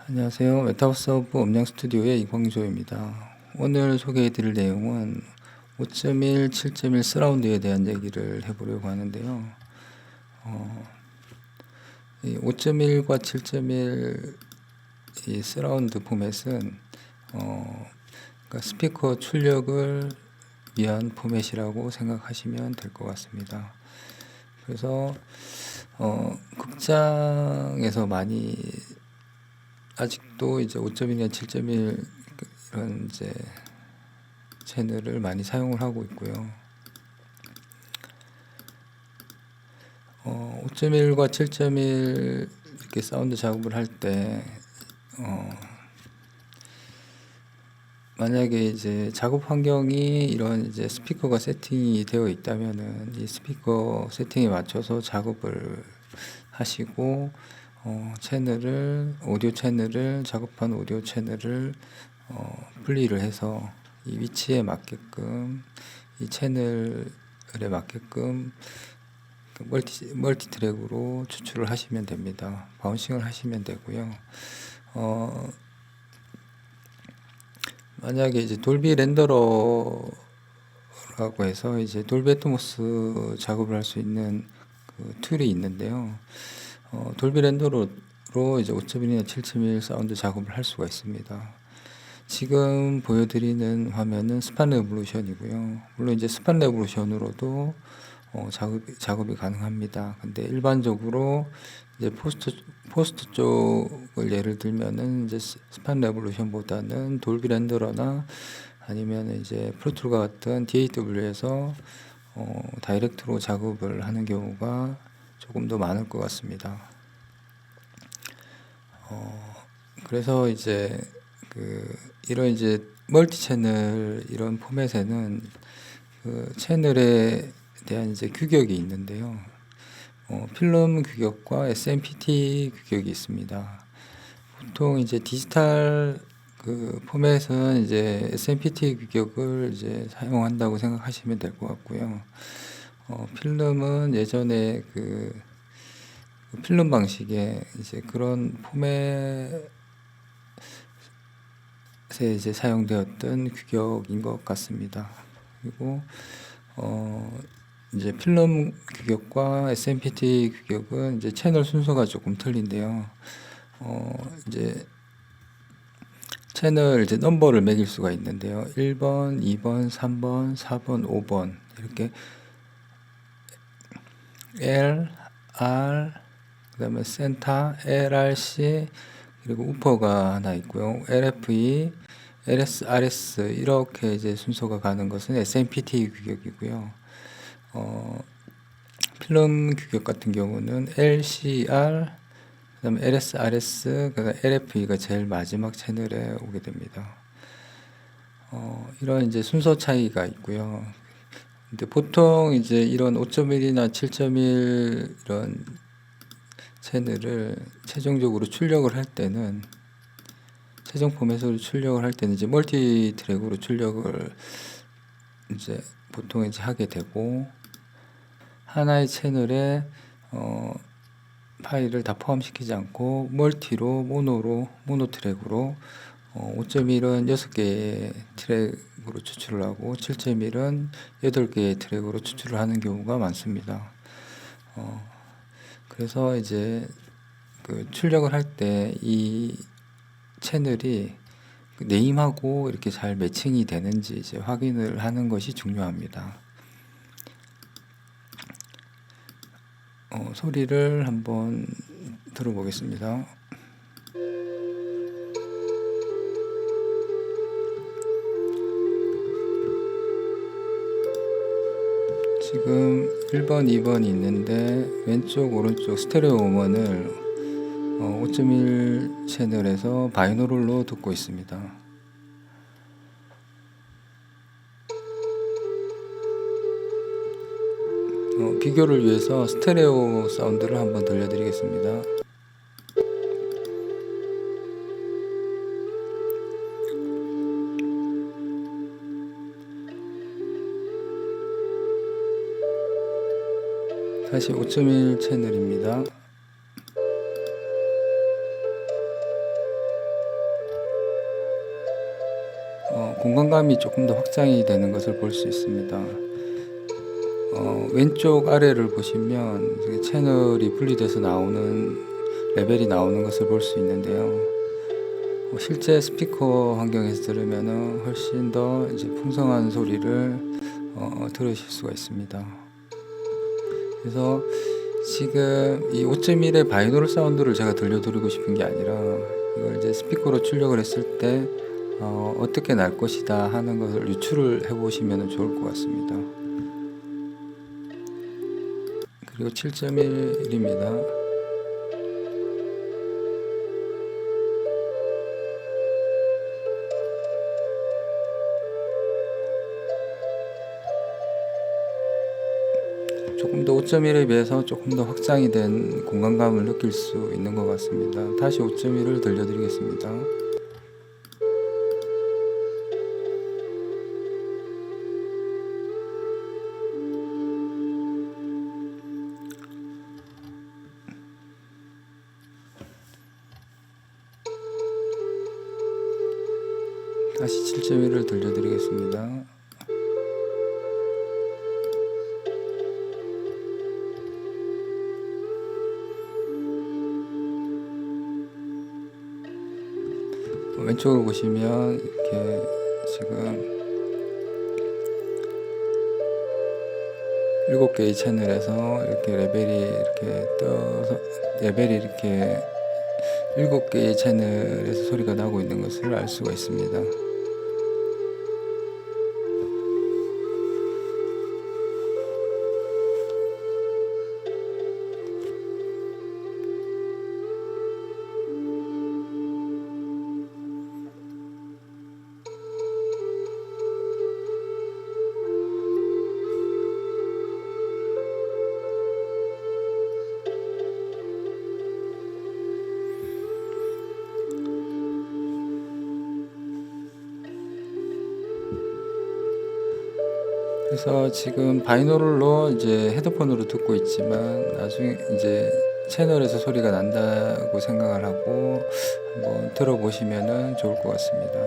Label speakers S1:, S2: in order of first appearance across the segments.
S1: 안녕하세요. 메타버스 허브 음량 스튜디오의 이광조입니다. 오늘 소개해 드릴 내용은 5.1, 7.1 서라운드에 대한 얘기를 해보려고 하는데요. 이 5.1과 7.1 이 서라운드 포맷은 그러니까 스피커 출력을 위한 포맷이라고 생각하시면 될 것 같습니다. 그래서 극장에서 많이 아직도 이제 5.1이나 7.1 이런 이제 채널을 많이 사용을 하고 있고요. 5.1과 7.1 이렇게 사운드 작업을 할 때 만약에 이제 작업 환경이 이런 이제 스피커가 세팅이 되어 있다면은 이 스피커 세팅에 맞춰서 작업을 하시고 오디오 채널을 작업한 오디오 채널을 분리를 해서 이 위치에 맞게끔 이 채널에 맞게끔 멀티 트랙으로 추출을 하시면 됩니다. 바운싱을 하시면 되고요. 만약에 이제 돌비 렌더러라고 해서 이제 돌비 애트모스 작업을 할 수 있는 그 툴이 있는데요. 돌비 렌더로 이제 5.1이나 7.1 사운드 작업을 할 수가 있습니다. 지금 보여드리는 화면은 스판 레볼루션이고요. 물론 이제 스판 레볼루션으로도 작업이 가능합니다. 근데 일반적으로 이제 포스트 쪽을 예를 들면은 이제 스판 레볼루션보다는 돌비 렌더러나 아니면 이제 프로툴과 같은 DAW에서 다이렉트로 작업을 하는 경우가 조금 더 많을 것 같습니다. 그래서 이제 이런 이제 멀티 채널 이런 포맷에는 그 채널에 대한 이제 규격이 있는데요. 필름 규격과 SMPT 규격이 있습니다. 보통 이제 디지털 그 포맷은 이제 SMPT 규격을 이제 사용한다고 생각하시면 될 것 같고요. 필름은 예전에 그 필름 방식의 이제 그런 포맷에 이제 사용되었던 규격인 것 같습니다. 그리고 이제 필름 규격과 SMPT 규격은 이제 채널 순서가 조금 틀린데요. 이제 채널 이제 넘버를 매길 수가 있는데요. 1번, 2번, 3번, 4번, 5번 이렇게 L, R, 그다음에 센터, LRC 그리고 우퍼가 하나 있고요. LFE, LS, RS 이렇게 이제 순서가 가는 것은 SMPT 규격이고요. 필름 규격 같은 경우는 LCR, 그다음에 LS, RS, 그다음에 LFE가 제일 마지막 채널에 오게 됩니다. 이런 이제 순서 차이가 있고요. 근데 보통 이제 이런 5.1이나 7.1 이런 채널을 최종적으로 출력을 할 때는 최종 포맷으로 출력을 할 때는 이제 멀티 트랙으로 출력을 이제 보통 이제 하게 되고 하나의 채널에 파일을 다 포함시키지 않고 멀티로 모노 트랙으로 5.1은 6개의 트랙으로 추출을 하고 7.1은 8개의 트랙으로 추출을 하는 경우가 많습니다. 그래서 이제 그 출력을 할 때 이 채널이 네임하고 이렇게 잘 매칭이 되는지 이제 확인을 하는 것이 중요합니다. 소리를 한번 들어보겠습니다. 지금 1번, 2번이 있는데 왼쪽, 오른쪽 스테레오 음원을 5.1 채널에서 바이노럴로 듣고 있습니다. 비교를 위해서 스테레오 사운드를 한번 들려드리겠습니다. 다시 5.1 채널입니다. 공간감이 조금 더 확장이 되는 것을 볼 수 있습니다. 왼쪽 아래를 보시면 채널이 분리돼서 나오는 레벨이 나오는 것을 볼 수 있는데요. 실제 스피커 환경에서 들으면 훨씬 더 이제 풍성한 소리를 들으실 수가 있습니다. 그래서 지금 이 5.1의 바이노럴 사운드를 제가 들려드리고 싶은 게 아니라 이걸 이제 스피커로 출력을 했을 때 어떻게 날 것이다 하는 것을 유추를 해보시면 좋을 것 같습니다. 그리고 7.1입니다. 조금 더 5.1에 비해서 조금 더 확장이 된 공간감을 느낄 수 있는 것 같습니다. 다시 5.1을 들려드리겠습니다. 다시 7.1을 들려드리겠습니다. 왼쪽을 보시면 이렇게 지금 7개의 채널에서 이렇게 레벨이 이렇게 떠서 레벨이 이렇게 7개의 채널에서 소리가 나고 있는 것을 알 수가 있습니다. 그래서 지금 바이노럴로 이제 헤드폰으로 듣고 있지만 나중에 이제 채널에서 소리가 난다고 생각을 하고 한번 들어보시면 좋을 것 같습니다.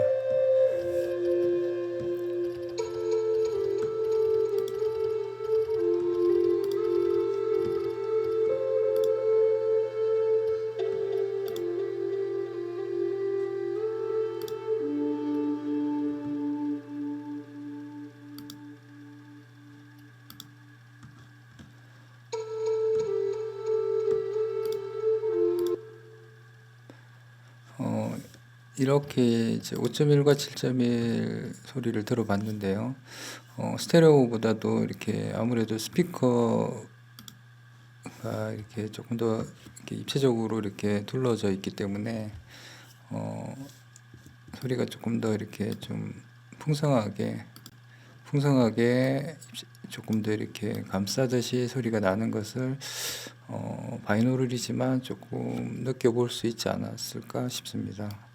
S1: 이렇게 이제 5.1과 7.1 소리를 들어봤는데요. 스테레오보다도 이렇게 아무래도 스피커가 이렇게 조금 더 이렇게 입체적으로 이렇게 둘러져 있기 때문에 소리가 조금 더 이렇게 좀 풍성하게 조금 더 이렇게 감싸듯이 소리가 나는 것을 바이노럴이지만 조금 느껴볼 수 있지 않았을까 싶습니다.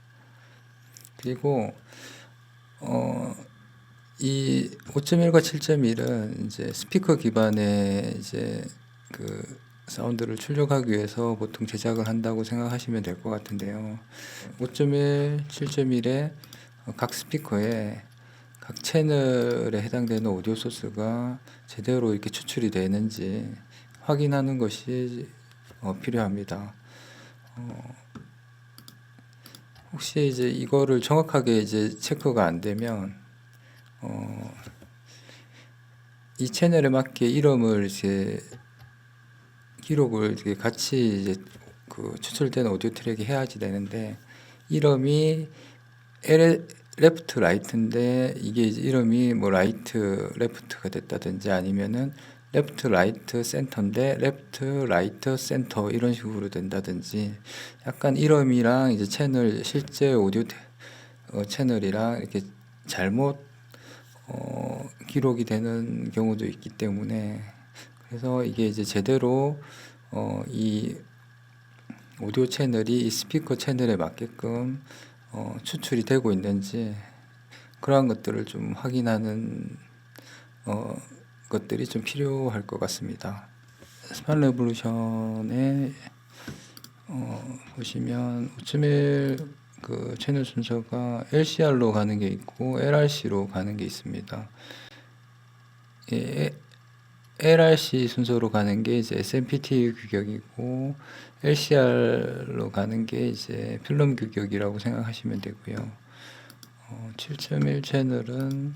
S1: 그리고 이 5.1과 7.1은 이제 스피커 기반의 이제 그 사운드를 출력하기 위해서 보통 제작을 한다고 생각하시면 될 것 같은데요. 5.1, 7.1의 각 스피커에 각 채널에 해당되는 오디오 소스가 제대로 이렇게 추출이 되는지 확인하는 것이 필요합니다. 혹시 이제 이거를 정확하게 이제 체크가 안 되면 이 채널에 맞게 이름을 이제 기록을 이렇게 같이 이제 그 추출된 오디오 트랙이 해야지 되는데 이름이 레프트 라이트인데 이게 이제 이름이 뭐 라이트 레프트가 됐다든지 아니면은 레프트 라이트 센터인데 레프트 라이트 센터 이런 식으로 된다든지 약간 이름이랑 이제 채널 실제 오디오 채널이랑 이렇게 잘못 기록이 되는 경우도 있기 때문에 그래서 이게 이제 제대로 이 오디오 채널이 이 스피커 채널에 맞게끔 추출이 되고 있는지 그러한 것들을 좀 확인하는 것들이 좀 필요할 것 같습니다. 스마트 레볼루션에 보시면 5.1 그 채널 순서가 LCR로 가는 게 있고 LRC로 가는 게 있습니다. LRC 순서로 가는 게 이제 SMPTE 규격이고 LCR로 가는 게 이제 필름 규격이라고 생각하시면 되고요. 7.1 채널은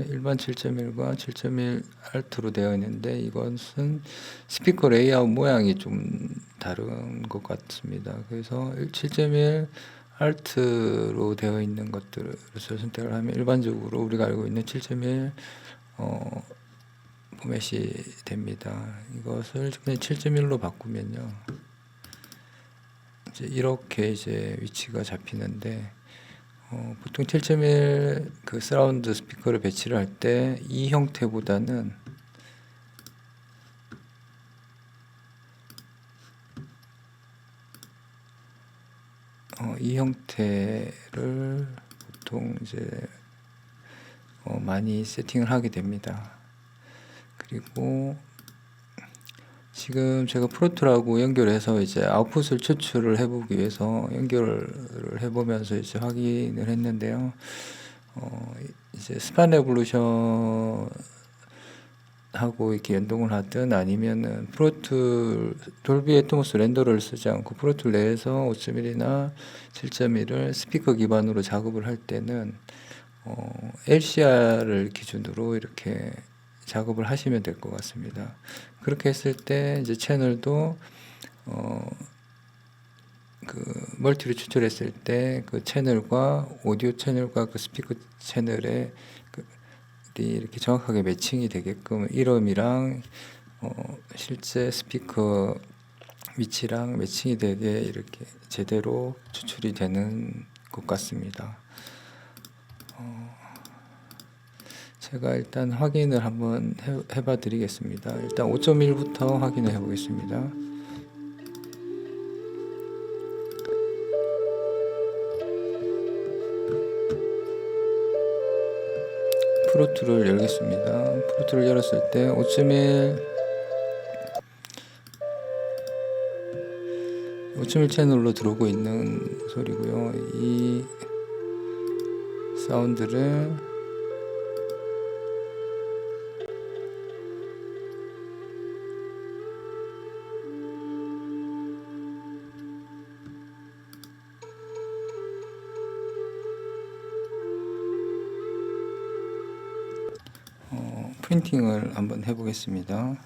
S1: 일반 7.1과 7.1 알트로 되어 있는데 이것은 스피커 레이아웃 모양이 좀 다른 것 같습니다. 그래서 7.1 알트로 되어 있는 것들을 선택을 하면 일반적으로 우리가 알고 있는 7.1 포맷이 됩니다. 이것을 그냥 7.1로 바꾸면요, 이제 이렇게 이제 위치가 잡히는데, 보통 7.1 그 사라운드 스피커를 배치를 할 때 이 형태보다는 이 형태를 보통 이제 많이 세팅을 하게 됩니다. 그리고 지금 제가 프로툴하고 연결해서 이제 아웃풋을 추출을 해보기 위해서 연결을 해보면서 이제 확인을 했는데요. 이제 스판 레볼루션 하고 이렇게 연동을 하든 아니면은 프로툴 돌비 애트모스 렌더러를 쓰지 않고 프로툴 내에서 5.1이나 7.1을 스피커 기반으로 작업을 할 때는 LCR을 기준으로 이렇게 작업을 하시면 될 것 같습니다. 그렇게 했을 때 이제 채널도 그 멀티를 추출했을 때 그 채널과 오디오 채널과 그 스피커 채널에 이렇게 정확하게 매칭이 되게끔 이름이랑 실제 스피커 위치랑 매칭이 되게 이렇게 제대로 추출이 되는 것 같습니다. 제가 일단 확인을 한번 해봐 드리겠습니다. 일단 5.1부터 확인을 해 보겠습니다. 프로툴을 열겠습니다. 프로툴을 열었을 때 5.1 채널로 들어오고 있는 소리고요. 이 사운드를 프린팅을 한번 해보겠습니다.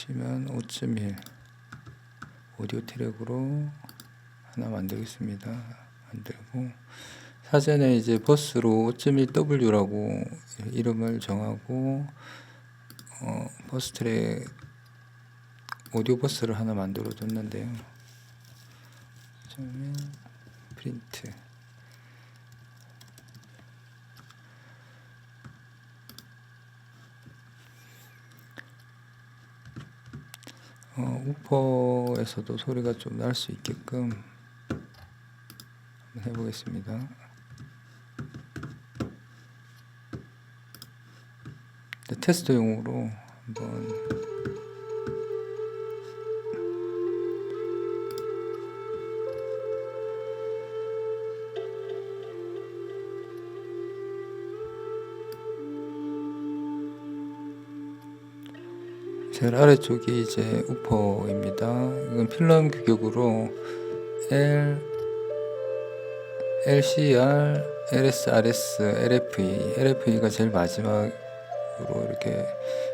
S1: 보시면 5.1 오디오 트랙으로 하나 만들겠습니다. 만들고 사전에 이제 버스로 5.1W라고 이름을 정하고 버스 트랙 오디오 버스를 하나 만들어 뒀는데요. 5.1 프린트 우퍼에서도 소리가 좀 날 수 있게끔 한번 해보겠습니다. 테스트용으로 한번 제일 아래쪽이 이제 우퍼입니다. 이건 필름 규격으로 LCR, LSRS, LFE가 제일 마지막으로 이렇게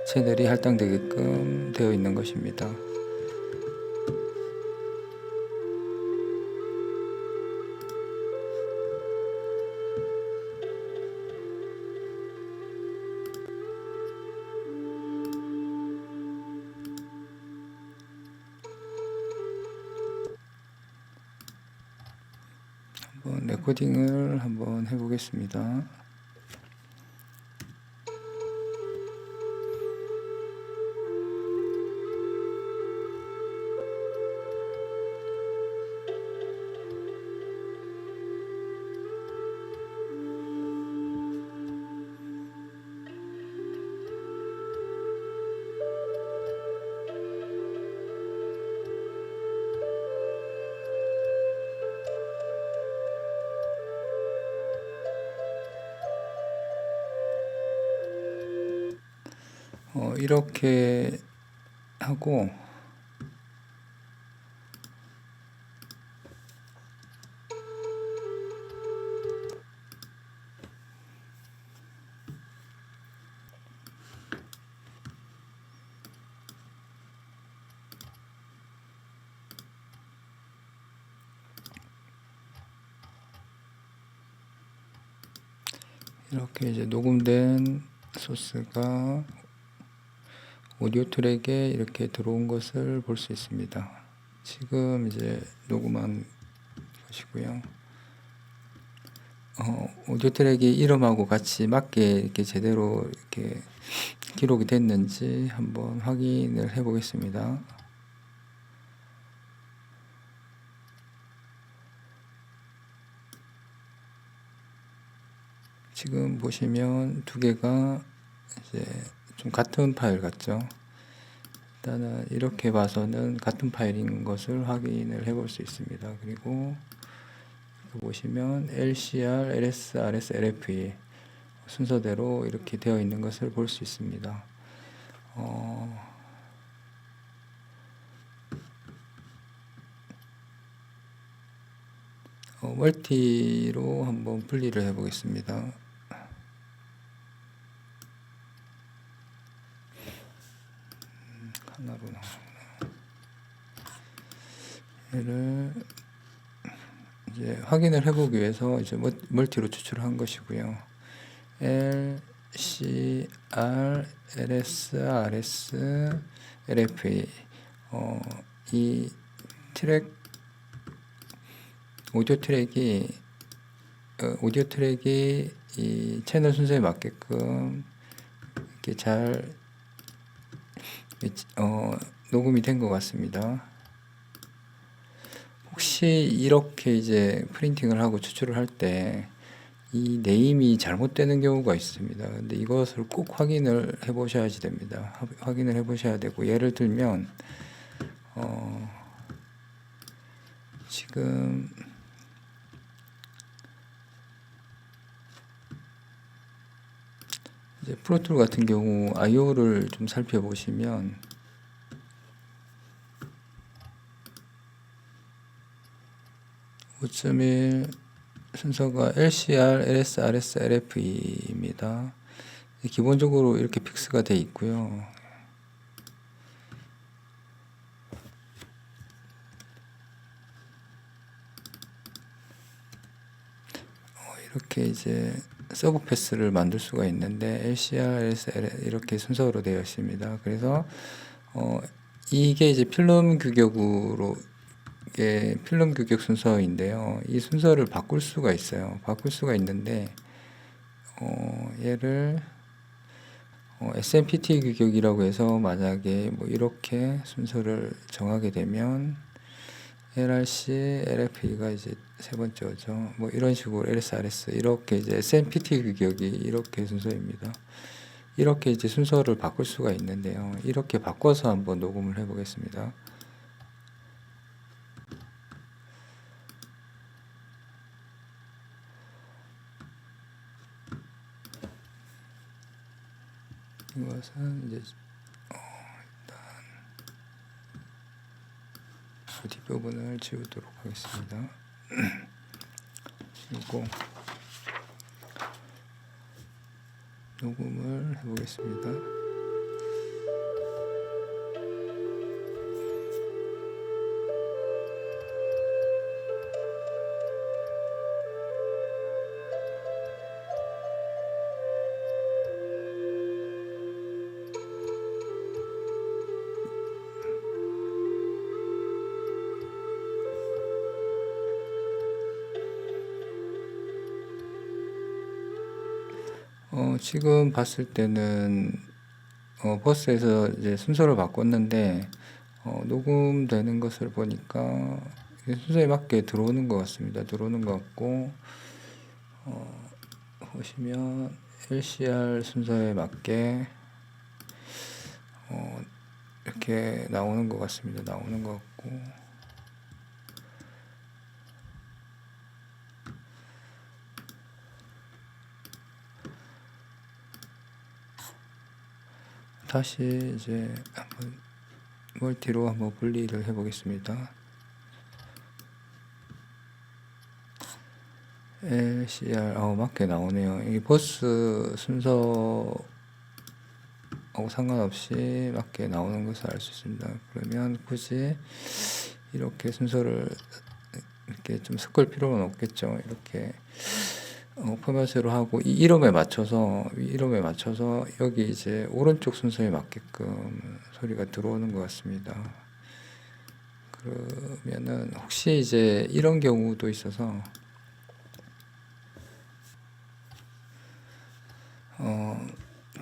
S1: 채널이 할당되게끔 되어 있는 것입니다. 한번 레코딩을 한번 해보겠습니다. 이렇게 하고 이렇게 이제 녹음된 소스가 오디오 트랙에 이렇게 들어온 것을 볼 수 있습니다. 지금 이제 녹음한 것이고요. 오디오 트랙이 이름하고 같이 맞게 이렇게 제대로 이렇게 기록이 됐는지 한번 확인을 해 보겠습니다. 지금 보시면 두 개가 이제 좀 같은 파일 같죠? 일단은 이렇게 봐서는 같은 파일인 것을 확인을 해 볼 수 있습니다. 그리고 보시면 LCR, LS, RS, LFE 순서대로 이렇게 되어 있는 것을 볼 수 있습니다. 멀티로 한번 분리를 해 보겠습니다. 하나로 나오구나. 얘를 이제 확인을 해보기 위해서 이제 멀티로 추출한 것이고요. L, C, R, LS, RS, LFE 이 트랙 오디오 트랙이 이 채널 순서에 맞게끔 이렇게 잘 녹음이 된 것 같습니다. 혹시 이렇게 이제 프린팅을 하고 추출을 할 때 이 네임이 잘못되는 경우가 있습니다. 근데 이것을 꼭 확인을 해 보셔야지 됩니다. 확인을 해 보셔야 되고, 예를 들면 지금 이제 프로툴 같은 경우 IO를 좀 살펴보시면 5.1 순서가 LCR, LS, RS, LFE입니다. 기본적으로 이렇게 픽스가 되어 있고요. 이렇게 이제 서브 패스를 만들 수가 있는데 LCR, LS, 이렇게 순서로 되어 있습니다. 그래서 이게 이제 필름 규격으로 필름 규격 순서인데요. 이 순서를 바꿀 수가 있어요. 바꿀 수가 있는데 얘를 SMPT 규격이라고 해서 만약에 뭐 이렇게 순서를 정하게 되면 LRC, LFE가 이제 세 번째죠. 뭐 이런 식으로 LSRS 이렇게 이제 SMPT 규격이 이렇게 순서입니다. 이렇게 이제 순서를 바꿀 수가 있는데요. 이렇게 바꿔서 한번 녹음을 해 보겠습니다. 이것은 이제 일단 뒷부분을 지우도록 하겠습니다. 그리고 녹음을 해보겠습니다. 지금 봤을 때는 버스에서 이제 순서를 바꿨는데 녹음되는 것을 보니까 순서에 맞게 들어오는 것 같습니다. 들어오는 것 같고 보시면 LCR 순서에 맞게 이렇게 나오는 것 같습니다. 나오는 것 같고 다시 이제 한번 멀티로 한번 분리를 해 보겠습니다. LCR 맞게 나오네요. 이 버스 순서하고 상관없이 맞게 나오는 것을 알 수 있습니다. 그러면 굳이 이렇게 순서를 이렇게 좀 섞을 필요는 없겠죠. 이렇게 포맷으로 하고 이 이름에 맞춰서 여기 이제 오른쪽 순서에 맞게끔 소리가 들어오는 것 같습니다. 그러면은 혹시 이제 이런 경우도 있어서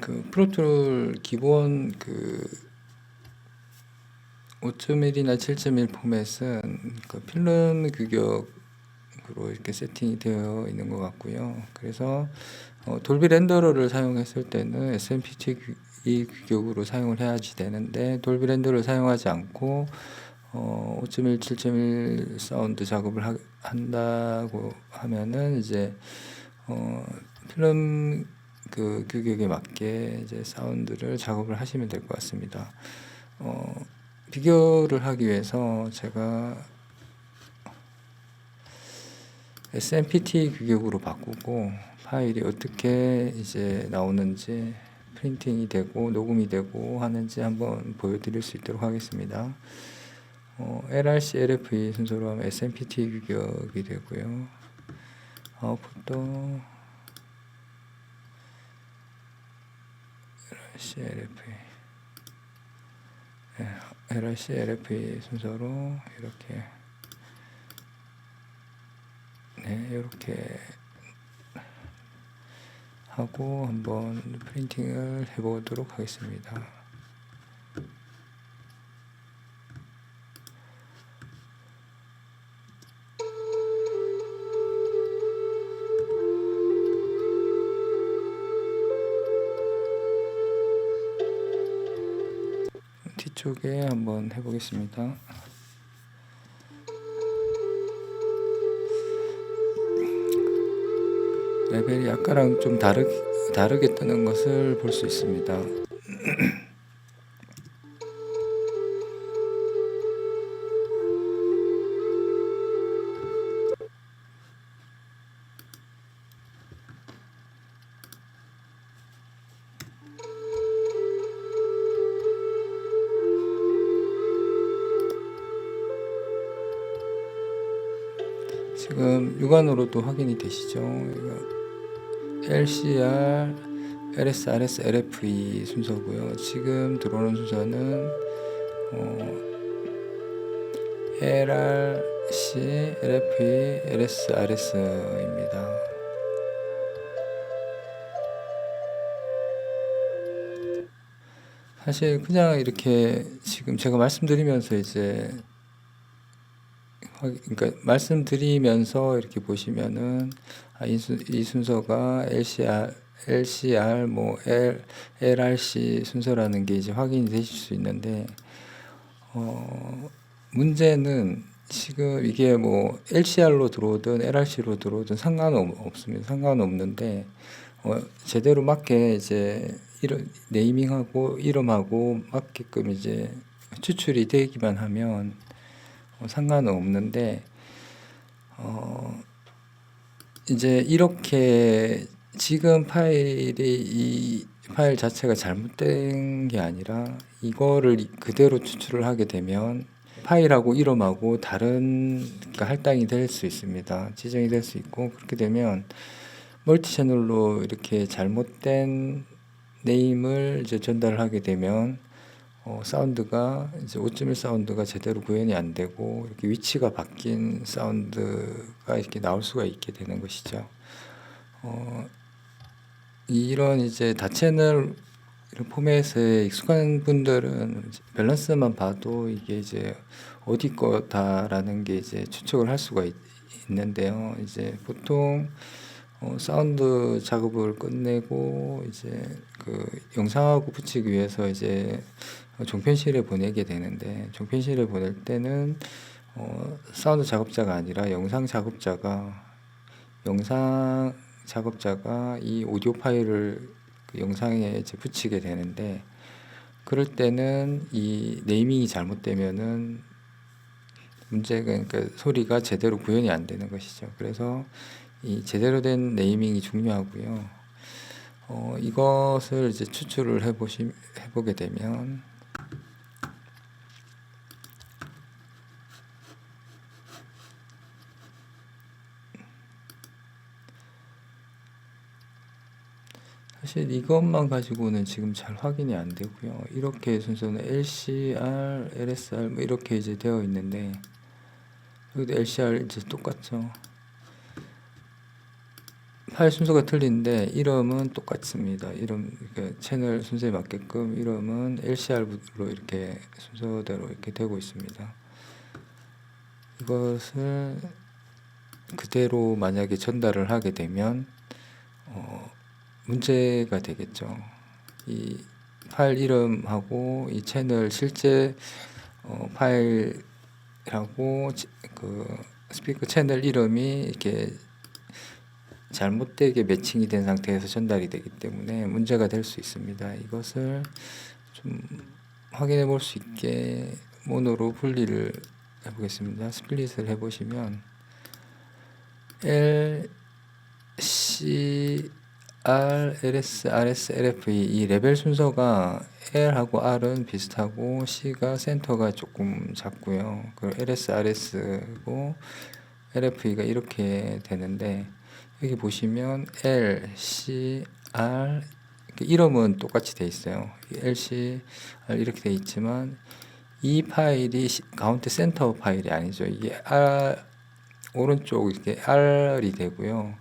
S1: 그 프로툴 기본 그 5.1이나 7.1 포맷은 그 필름 규격으로 이렇게 세팅이 되어 있는 것 같고요. 그래서 돌비 렌더러를 사용했을 때는 SMPTE 규격으로 사용을 해야지 되는데 돌비 렌더러를 사용하지 않고 5.1, 7.1 사운드 작업을 한다고 하면은 이제 필름 그 규격에 맞게 이제 사운드를 작업을 하시면 될 것 같습니다. 비교를 하기 위해서 제가 SMPT 규격으로 바꾸고 파일이 어떻게 이제 나오는지 프린팅이 되고 녹음이 되고 하는지 한번 보여드릴 수 있도록 하겠습니다. LRC, LFE 순서로 하면 SMPT 규격이 되고요. 아웃풋도 LRC, LFE LRC, LFE 순서로 이렇게 이렇게 하고 한번 프린팅을 해보도록 하겠습니다. 뒤쪽에 한번 해보겠습니다. 레벨이 아까랑 좀 다르게 뜨는 것을 볼 수 있습니다. 지금 육안으로도 확인이 되시죠? LCR, LSRS, LFE 순서고요. 지금 들어오는 순서는 LRC, LFE, LSRS입니다. 사실 그냥 이렇게 지금 제가 말씀드리면서 이제 그러니까 말씀드리면서 이렇게 보시면은 이 순서가 LCR 뭐 LRC 순서라는 게 이제 확인이 되실 수 있는데 문제는 지금 이게 뭐 LCR로 들어오든 LRC로 들어오든 상관은 없습니다. 상관은 없는데 제대로 맞게 이제 네이밍하고 이름하고 맞게끔 이제 추출이 되기만 하면 상관은 없는데 이제 이렇게 지금 이 파일 자체가 잘못된 게 아니라 이거를 그대로 추출을 하게 되면 파일하고 이름하고 다른 그러니까 할당이 될 수 있습니다. 지정이 될 수 있고 그렇게 되면 멀티 채널로 이렇게 잘못된 네임을 이제 전달을 하게 되면 사운드가 이제 5.1 사운드가 제대로 구현이 안 되고 이렇게 위치가 바뀐 사운드가 이렇게 나올 수가 있게 되는 것이죠. 이런 이제 다채널 이런 포맷에 익숙한 분들은 밸런스만 봐도 이게 이제 어디 거다라는 게 이제 추측을 할 수가 있는데요. 이제 보통 사운드 작업을 끝내고 이제 그 영상하고 붙이기 위해서 이제 종편실에 보내게 되는데 종편실에 보낼 때는 사운드 작업자가 아니라 영상 작업자가 이 오디오 파일을 그 영상에 이제 붙이게 되는데 그럴 때는 이 네이밍이 잘못되면은 문제가, 그러니까 소리가 제대로 구현이 안 되는 것이죠. 그래서 이 제대로 된 네이밍이 중요하고요. 이것을 이제 추출을 해보게 되면, 사실 이것만 가지고는 지금 잘 확인이 안 되고요. 이렇게 순서는 LCR, LSR 뭐 이렇게 이제 되어 있는데, 여기도 LCR 이제 똑같죠. 파일 순서가 틀린데 이름은 똑같습니다. 이름, 그러니까 채널 순서에 맞게끔 이름은 LCR로 이렇게 순서대로 이렇게 되고 있습니다. 이것을 그대로 만약에 전달을 하게 되면 문제가 되겠죠. 이 파일 이름하고 이 채널 실제 파일하고 그 스피커 채널 이름이 이렇게 잘못되게 매칭이 된 상태에서 전달이 되기 때문에 문제가 될 수 있습니다. 이것을 좀 확인해 볼 수 있게 모노로 분리를 해보겠습니다. 스플릿을 해보시면 L, C, R, LS, RS, LFE 이 레벨 순서가 L하고 R은 비슷하고 C가 센터가 조금 작고요. 그리고 LS, RS고 LFE가 이렇게 되는데 여기 보시면 L, C, R 이름은 똑같이 돼 있어요. L, C, R 이렇게 돼 있지만 이 파일이 가운데 센터 파일이 아니죠. 이게 R 오른쪽 이렇게 R이 되고요.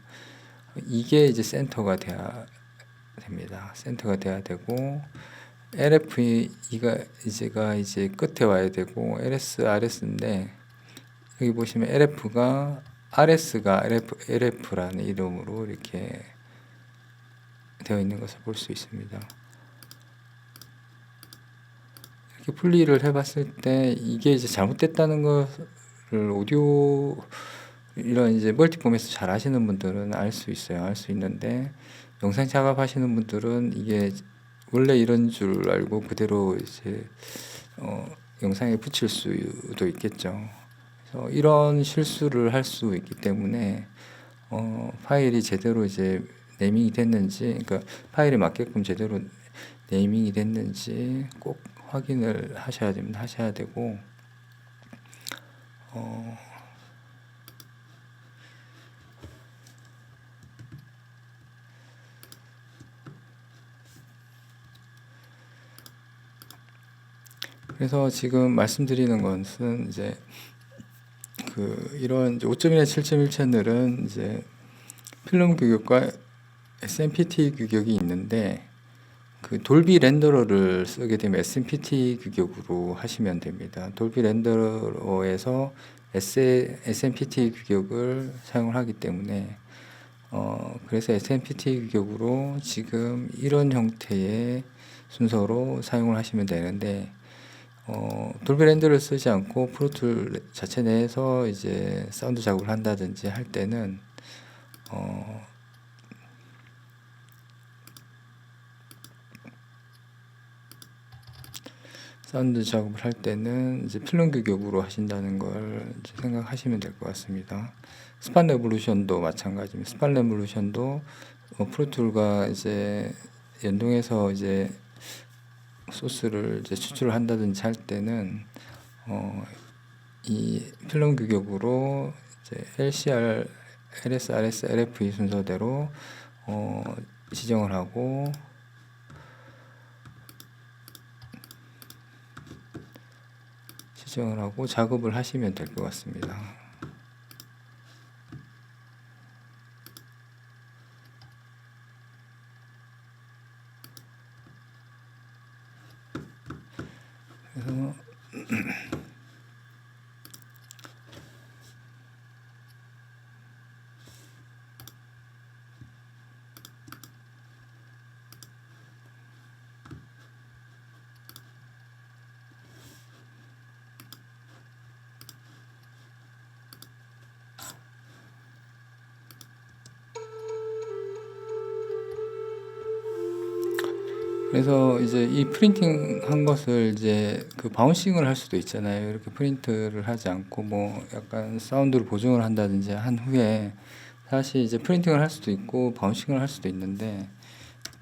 S1: 이게 이제 센터가 돼야 됩니다. 센터가 돼야 되고 LFE가 이제 끝에 와야 되고 LS, RS인데 여기 보시면 LF가 RS가 LF라는 이름으로 이렇게 되어 있는 것을 볼 수 있습니다. 이렇게 분리를 해봤을 때 이게 이제 잘못됐다는 것을 오디오 이런 이제 멀티폼에서 잘 하시는 분들은 알 수 있어요. 알 수 있는데 영상 작업하시는 분들은 이게 원래 이런 줄 알고 그대로 이제 영상에 붙일 수도 있겠죠. 그래서 이런 실수를 할 수 있기 때문에 파일이 제대로 이제 네이밍이 됐는지, 그러니까 파일에 맞게끔 제대로 네이밍이 됐는지 꼭 확인을 하셔야 됩니다. 하셔야 되고, 그래서 지금 말씀드리는 것은 이제 이런 5.1에 7.1 채널은 이제 필름 규격과 SMPT 규격이 있는데 그 돌비 렌더러를 쓰게 되면 SMPT 규격으로 하시면 됩니다. 돌비 렌더러에서 SMPT 규격을 사용을 하기 때문에 그래서 SMPT 규격으로 지금 이런 형태의 순서로 사용을 하시면 되는데 돌비 렌더를 쓰지 않고 프로툴 자체 내에서 이제 사운드 작업을 한다든지 할 때는 사운드 작업을 할 때는 이제 필름 규격으로 하신다는 걸 이제 생각하시면 될 것 같습니다. 스판 레볼루션도 마찬가지입니다. 스판 레볼루션도 프로툴과 이제 연동해서 이제 소스를 이제 추출을 한다든지 할 때는 이 필름 규격으로 이제 LCR, LS, RS, LFE 순서대로 지정을 하고 작업을 하시면 될 것 같습니다. 그래서 그래서 이제 이 프린팅 한 것을 이제 그 바운싱을 할 수도 있잖아요. 이렇게 프린트를 하지 않고 뭐 약간 사운드를 보정을 한다든지 한 후에 다시 이제 프린팅을 할 수도 있고 바운싱을 할 수도 있는데,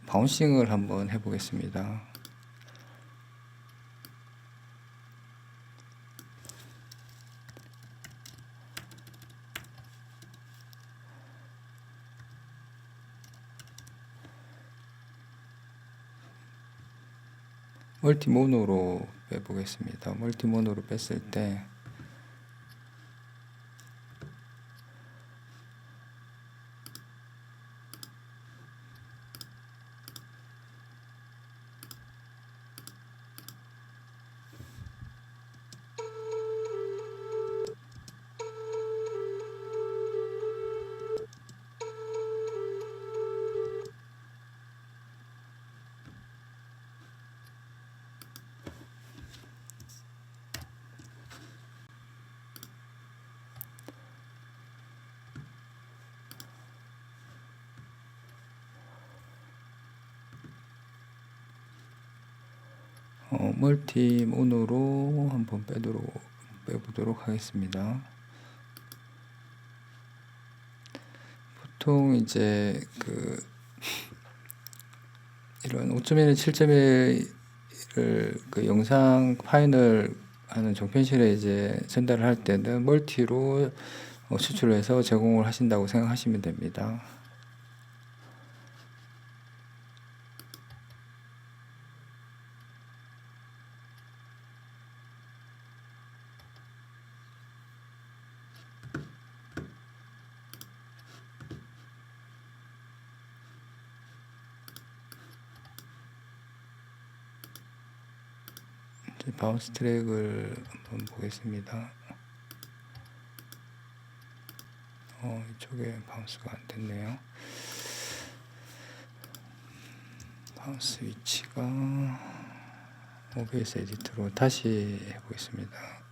S1: 바운싱을 한번 해보겠습니다. 멀티모노로 빼보겠습니다. 멀티모노로 뺐을 때 멀티모노로 한번 빼보도록 하겠습니다. 보통 이제 이런 5.1에 7.1을 그 영상 파일을 하는 종편실에 이제 전달을 할 때는 멀티로 수출해서 제공을 하신다고 생각하시면 됩니다. 바운스 트랙을 한번 보겠습니다. 이쪽에 바운스가 안 됐네요. 바운스 위치가 OBS 에디터로 다시 해보겠습니다.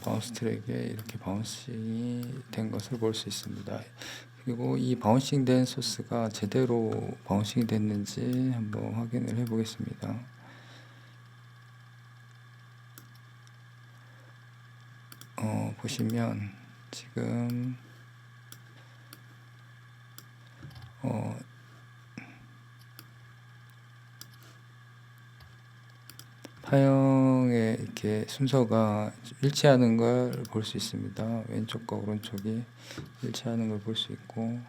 S1: 바운스 트랙에 이렇게 바운싱이 된 것을 볼 수 있습니다. 그리고 이 바운싱 된 소스가 제대로 바운싱이 됐는지 한번 확인을 해 보겠습니다. 보시면 지금 파형의 이렇게 순서가 일치하는 걸 볼 수 있습니다. 왼쪽과 오른쪽이 일치하는 걸 볼 수 있고,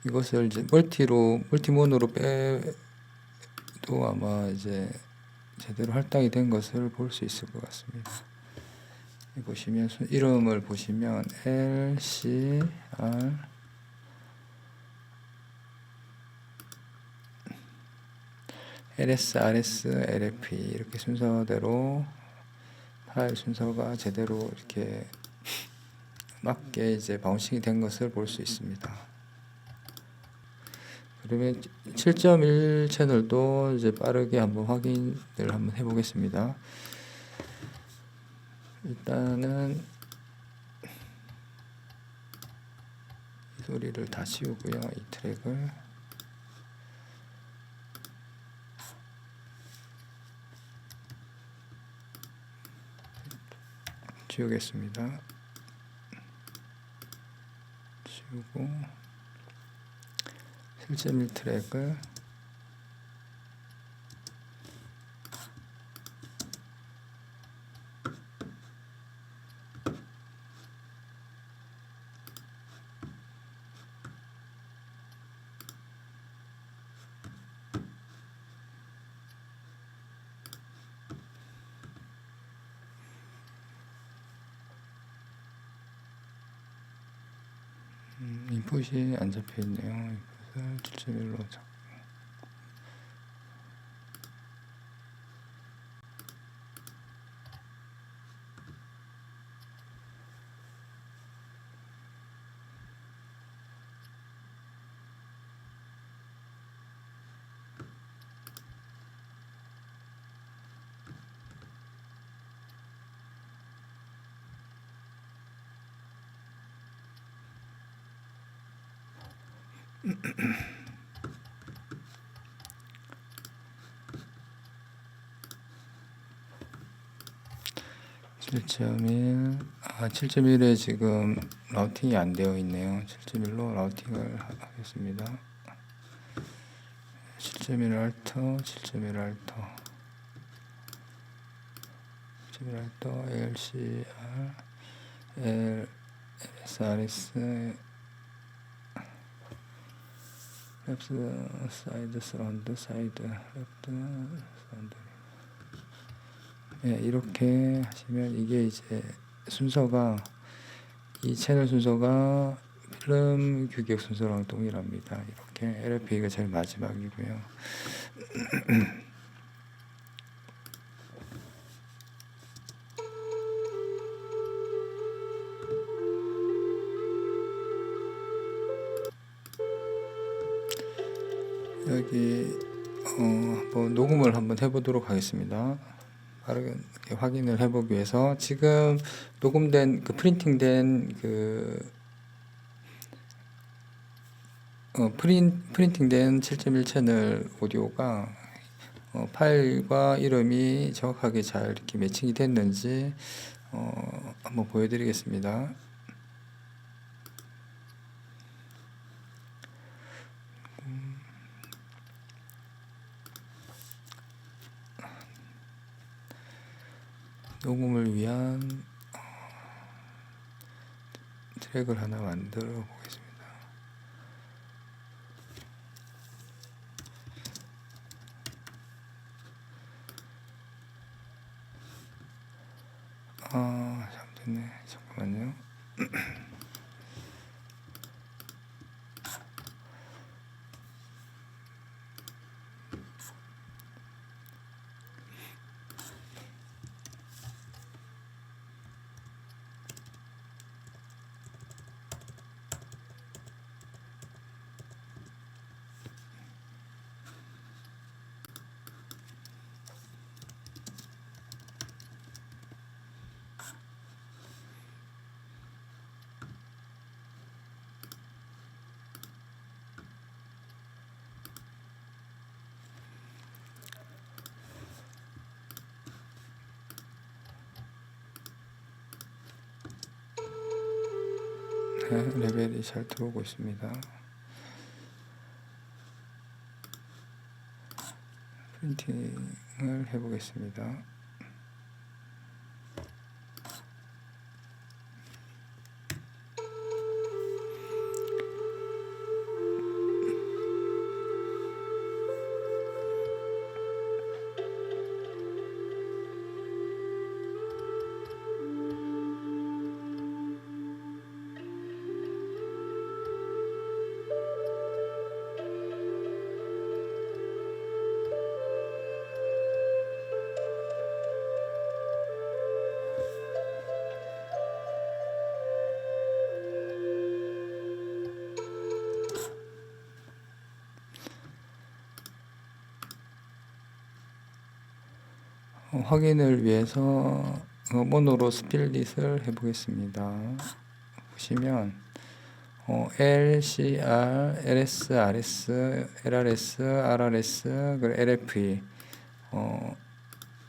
S1: 이것을 이제 멀티모노로 빼도 아마 이제 제대로 할당이 된 것을 볼 수 있을 것 같습니다. 보시면 이름을 보시면 LCR LS, RS, LFP 이렇게 순서대로 파일 순서가 제대로 이렇게 맞게 이제 바운싱이 된 것을 볼 수 있습니다. 그러면 7.1 채널도 이제 빠르게 한번 확인을 한번 해보겠습니다. 일단은 이 소리를 다 지우고요. 이 트랙을 지우겠습니다. 지우고 7.1 트랙을 인풋이 안 잡혀 있네요. 인풋을 7.1로 잡고 7.1에 지금 라우팅이 안 되어 있네요. 7.1로 라우팅을 하겠습니다. 7.1 알터, 7.1 알터, 7.1 알터, LCR, LSRS, 랩스 사이드 서라운드, 사이드 랩트 서라운드. 예, 이렇게 하시면 이게 이제 순서가 이 채널 순서가 필름 규격 순서랑 동일합니다. 이렇게 LFA가 제일 마지막이고요. 여기 한번 녹음을 한번 해보도록 하겠습니다. 빠르게 확인을 해보기 위해서 지금 녹음된 그 프린팅된 프린팅된 7.1 채널 오디오가 파일과 이름이 정확하게 잘 이렇게 매칭이 됐는지 한번 보여드리겠습니다. 녹음을 위한 트랙을 하나 만들어 보겠습니다. 잘못됐네. 잠깐만요. 레벨이 잘 들어오고 있습니다. 프린팅을 해보겠습니다. 확인을 위해서 모노로 스플릿을 해보겠습니다. 보시면 LCR, LS, RS, LRS, RRS, 그리고 LFE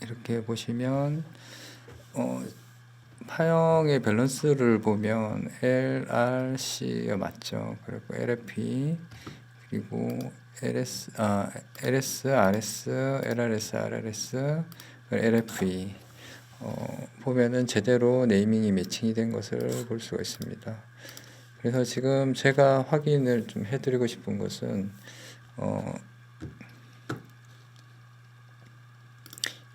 S1: 이렇게 보시면 파형의 밸런스를 보면 LRC가 맞죠. 그리고 LFE 그리고 LS, RS, LRS, RRS, LFE 보면은 제대로 네이밍이 매칭이 된 것을 볼 수가 있습니다. 그래서 지금 제가 확인을 좀 해드리고 싶은 것은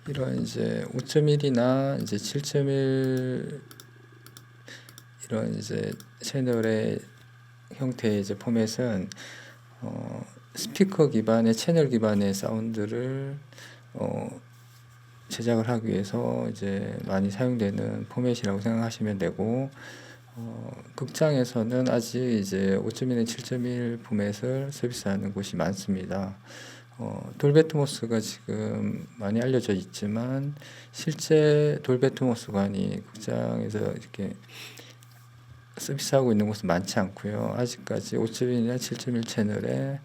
S1: 이런 이제 5.1이나 이제 7.1 이런 이제 채널의 형태의 이제 포맷은 스피커 기반의 채널 기반의 사운드를 제작을 하기 위해서 이제 많이 사용되는 포맷이라고 생각하시면 되고 극장에서는 아직 이제 5.1에 7.1 포맷을 서비스하는 곳이 많습니다. 돌비 애트모스가 지금 많이 알려져 있지만 실제 돌비 애트모스관이 극장에서 이렇게 서비스하고 있는 곳은 많지 않고요. 아직까지 5.1이나 7.1 채널의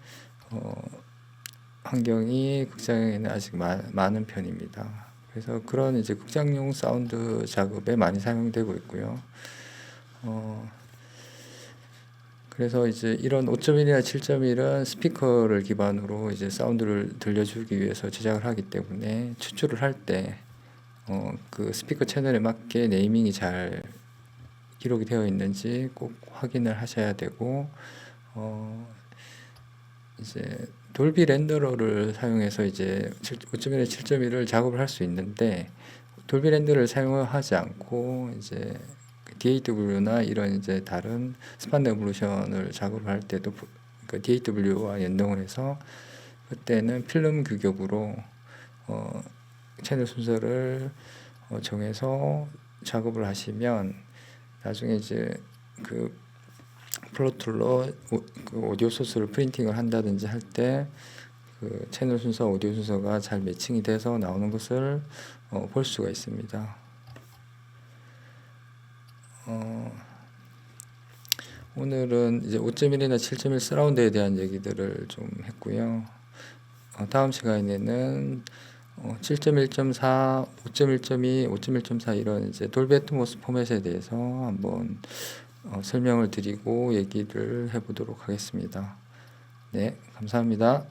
S1: 환경이 극장에는 아직 많은 편입니다. 그래서 그런 이제 극장용 사운드 작업에 많이 사용되고 있고요. 그래서 이제 이런 5.1이나 7.1은 스피커를 기반으로 이제 사운드를 들려주기 위해서 제작을 하기 때문에 추출을 할 때 그 스피커 채널에 맞게 네이밍이 잘 기록이 되어 있는지 꼭 확인을 하셔야 되고, 이제 돌비 렌더러를 사용해서 이제 5.1에 7.1을 작업을 할 수 있는데, 돌비 렌더를 사용하지 않고 이제 DAW나 이런 이제 다른 스판드 에볼루션을 작업을 할 때도 그 DAW와 연동을 해서 그때는 필름 규격으로 채널 순서를 정해서 작업을 하시면 나중에 이제 그 플로툴로 그 오디오 소스를 프린팅을 한다든지 할 때 그 채널 순서, 오디오 순서가 잘 매칭이 돼서 나오는 것을 볼 수가 있습니다. 오늘은 이제 5.1이나 7.1 서라운드에 대한 얘기들을 좀 했고요. 다음 시간에는 7.1.4, 5.1.2, 5.1.4 이런 이제 돌비 애트모스 포맷에 대해서 한번 설명을 드리고 얘기를 해보도록 하겠습니다. 네, 감사합니다.